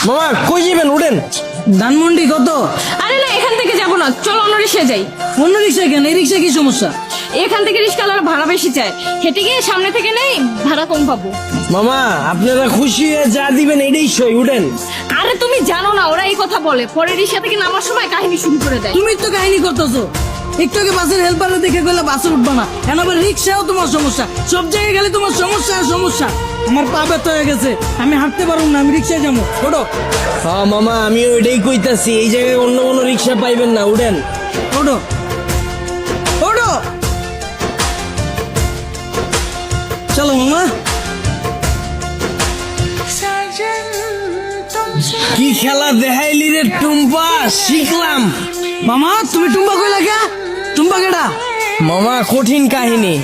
মামা কই যাবেন? উঠেন। ধানমন্ডি কত? আরে না, এখান থেকে যাবো না, চলো অন্য রিক্সায় যাই। অন্য রিক্সায় কেন? এই রিক্সায় কি সমস্যা? এখান থেকে রিক্সাওয়ালার ভাড়া বেশি চায়, হেঁটে গিয়ে সামনে থেকে নেই, ভাড়া কম পাবো। মামা আপনারা খুশি হয়ে যা দিবেন এটাই সই। উঠেন। আরে তুমি জানো না, ওরা এই কথা বলে, পরে রিক্সা থেকে নামার সময় কাহিনী শুরু করে দেয়। তুমি তো কাহিনী করতেছো। একটু আগে বাসের হেল্পারে দেখে গেলে বাসে উঠবা না, এখন আবার রিক্সাও তোমার সমস্যা। সব জায়গায় গেলে তোমার সমস্যা আর সমস্যা। আমার পা ব্যথা হয়ে গেছে, আমি হাঁটতে পারবো না, আমি রিক্সায় যাবো। ওঠো হ্যাঁ মামা, আমি ওইটাই কইতাছি, এই জায়গায় অন্য কোনো রিক্সা পাইবেন না। উঠেন। ওঠো ওঠো, চলো মামা। কি খেলা দেখাইলি রে টুম্পা, শিখলাম। মামা তুমি টুম্বা কইলা কে? টুম্বা কেডা? মামা কঠিন কাহিনী,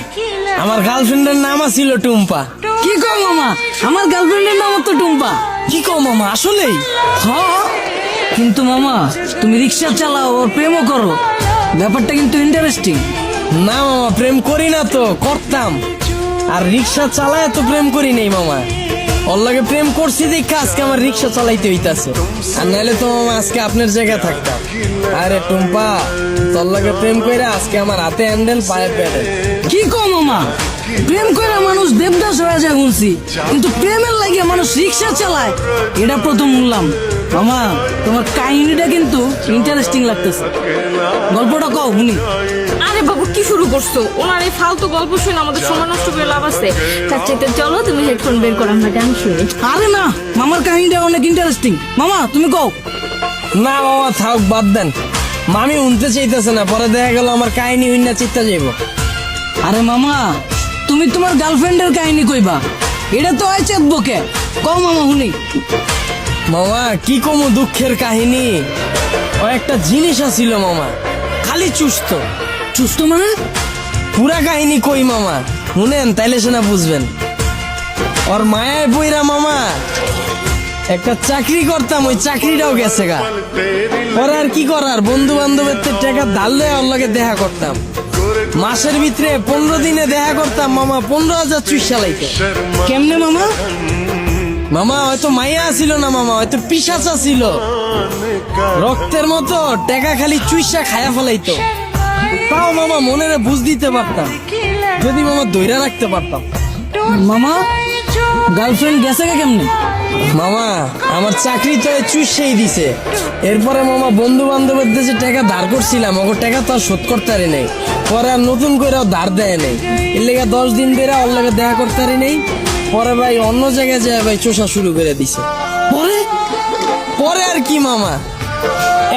আমার গার্লফ্রেন্ডের নাম ছিল টুম্পা। কি কও মামা? আমার গার্লফ্রেন্ডের নাম তো টুম্পা। কি কও মামা, আসলেই? হ্যাঁ, কিন্তু মামা তুমি রিক্সা চালাও আর প্রেমও করো, ব্যাপারটা কিন্তু ইন্টারেস্টিং। না মামা, প্রেম করি না তো, করতাম। আর রিক্সা চালায় তো প্রেম করি নাই মামা। ওর লাগে প্রেম করছি দেখা আজকে আমার রিক্সা চালাইতে হইতাছে, আর নাহলে তো মামা আজকে আপনার জায়গায় থাকতাম। আরে টুম্পা, তোর লাগে প্রেম কইরা আজকে আমার হাতে হ্যান্ডেল পায়ে প্যাডেল। কি কও মামা? প্রেম করে মানুষ দেবদাস হয়ে যায় শুনছি, কিন্তু প্রেমের লাগে মানুষ রিক্সা চালায় এটা প্রথম শুনলাম। মামা তোমার কাহিনীটা কিন্তু ইন্টারেস্টিং লাগতেছে, গল্পটা কও শুনি। আরে বাবু কি শুরু করছো? ওনার এই ফালতু গল্প শুনে আমাদের সময় নষ্ট করে লাভ আছে। তার চাইতে চলো তুমি হেডফোন বের করো, আমরা গান শুনি। আরে না, মামার কাহিনীটা অনেক ইন্টারেস্টিং। মামা তুমি কও। না মামা থাক, বাদ দেন। মামি উনতে চাইতেছে না, পরে দেখা গেল আমার কাহিনী হইনা চিত্তা যাইব। আরে মামা তুমি তোমার গার্লফ্রেন্ডের কাহিনী কইবা, এটা তো হয় চেতবকে। কও মামা শুনি। মামা কি কমু দুঃখের কাহিনী। ও একটা জিনিস আছিল মামা, খালি চুস্ত। সুস্থ মানে? পুরা কাহিনী কই মামা, শুনেন তাইলে সেনা বুঝবেন। ওর মায়ায় বইরা মামা একটা চাকরি করতাম, ওই চাকরিটাও গেছে গা। ওর আর কি করার, বন্ধু বান্ধবের টাকা ধার লয়ে ওর লগে দেখা করতাম। মাসের ভিতরে 15 দিনে দেখা করতাম মামা, 15,000 চুইসা লাইতো। কেমনে মামা? মামা হয়তো মাইয়া ছিল না মামা, হয়তো পিশাচা ছিল। রক্তের মতো টাকা খালি চুইসা খায়া ফেলাইতো। তাও মামা মনের বুঝ দিতে পারতাম, যদি মামা দইরা রাখতে পারতাম। মামা গার্লফ্রেন্ড গেছে কে কেমনে? মামা আমার চাকরি তো চুষেই দিছে। এরপরে মামা বন্ধু বান্ধবের দেশে টাকা ধার করছিলাম, ওর টাকা তো আর শোধ করতে পারি নাই। পরে আর নতুন করে ধার দেয় নাই, এর লেগে 10 দিন ধরে ওর লাগে দেখা করতে পারি নাই। পরে ভাই অন্য জায়গায় যায় ভাই চোষা শুরু করে দিছে। পরে পরে আর কি মামা,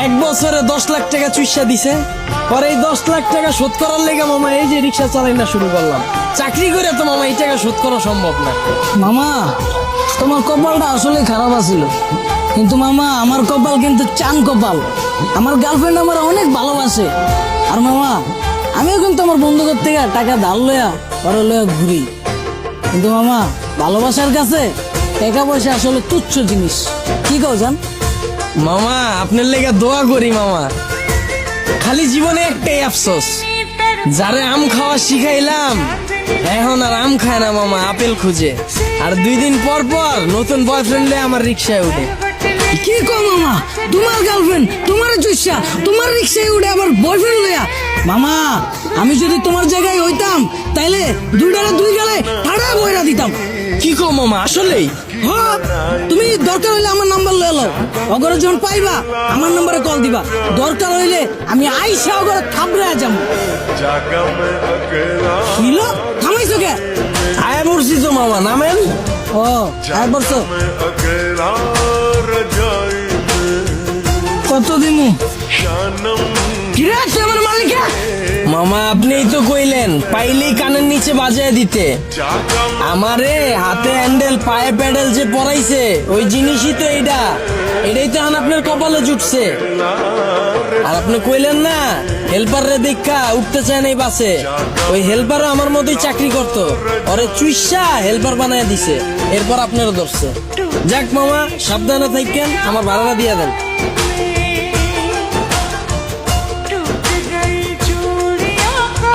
1 বছরে 10 লাখ টাকা চুষা দিছে। পরে এই 10 লাখ টাকা শোধ করার লেগে মামা এই যে রিক্সা চালাই না শুরু করলাম। চাকরি করে তো মামা এই টাকা শোধ করা সম্ভব না। মামা তোমার কপালটা আসলে খারাপ আছিল, কিন্তু মামা আমার কপাল কিন্তু চান কপাল। আমার গার্লফ্রেন্ড আমার অনেক ভালোবাসে। আর মামা আমিও কিন্তু আমার বন্ধুদের থেকে টাকা ধার লয়া পরে লয়া ঘুরি, কিন্তু মামা ভালোবাসার কাছে টাকা পয়সা আসলে তুচ্ছ জিনিস। কি কও জান? মামা আপনার লেগে দোয়া করি মামা, খালি জীবনে একটাই আফসোস, যারে আম খাওয়া শিখাইলাম এখন আর আম খায় না মামা, আপেল খুঁজে। আর 2 দিন পর পর নতুন বয়ফ্রেন্ড আমার রিক্সায় উঠে। কি কও মামা? তোমার গার্লফ্রেন্ড তোমার চুষা তোমার রিক্সায় উঠে আবার বয়ফ্রেন্ড লয়া? মামা আমি যদি তোমার জায়গায় হইতাম তাইলে 2 ডালে 2 গালে ঠাড়া বইরা দিতাম। কি কো মামা, আসলেই? হ্যাঁ, তুমি দরকার হইলে আমার নাম্বার লয়ে লও, অগরে যখন পাইবা আমার নম্বরে কল দিবা। দরকার হইলে আমি আইসা অগরে থাবড়ে যাম। কিলো থামাইছো কে? আয়া পড়ছি তো মামা, নামেন। ও আর বলছো কত দিমু? কিরে তুই আমার মালিকা? মামা আপনিই তো কইলেন পাইলেই কানের নিচে বাজায় দিতে। আমারে হাতে হ্যান্ডেল পায়ে প্যাডেল যে পরাইছে ওই জিনিসই তো এইটা, এটাই তো এখন আপনার কপালে জুটছে। আর আপনি কইলেন না হেল্পার রে দেখা উঠতে চায় নাই বাসে, ওই হেল্পারও আমার মতোই চাকরি করতো, ওরে চুইসা হেল্পার বানায় দিছে, এরপর আপনারও ধরছে। যাক মামা সাবধানে থাকেন, আমার ভাড়াটা দিয়ে দেন।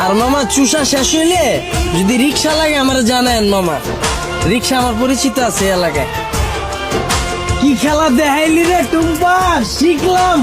আর মামা চুষা শেষ হইলে যদি রিক্সা লাগে আমার জানায়েন মামা, রিক্সা আমার পরিচিত আছে এলাকায়। কি খেলা দেখাইলি রে টুম্পা, শিখলাম।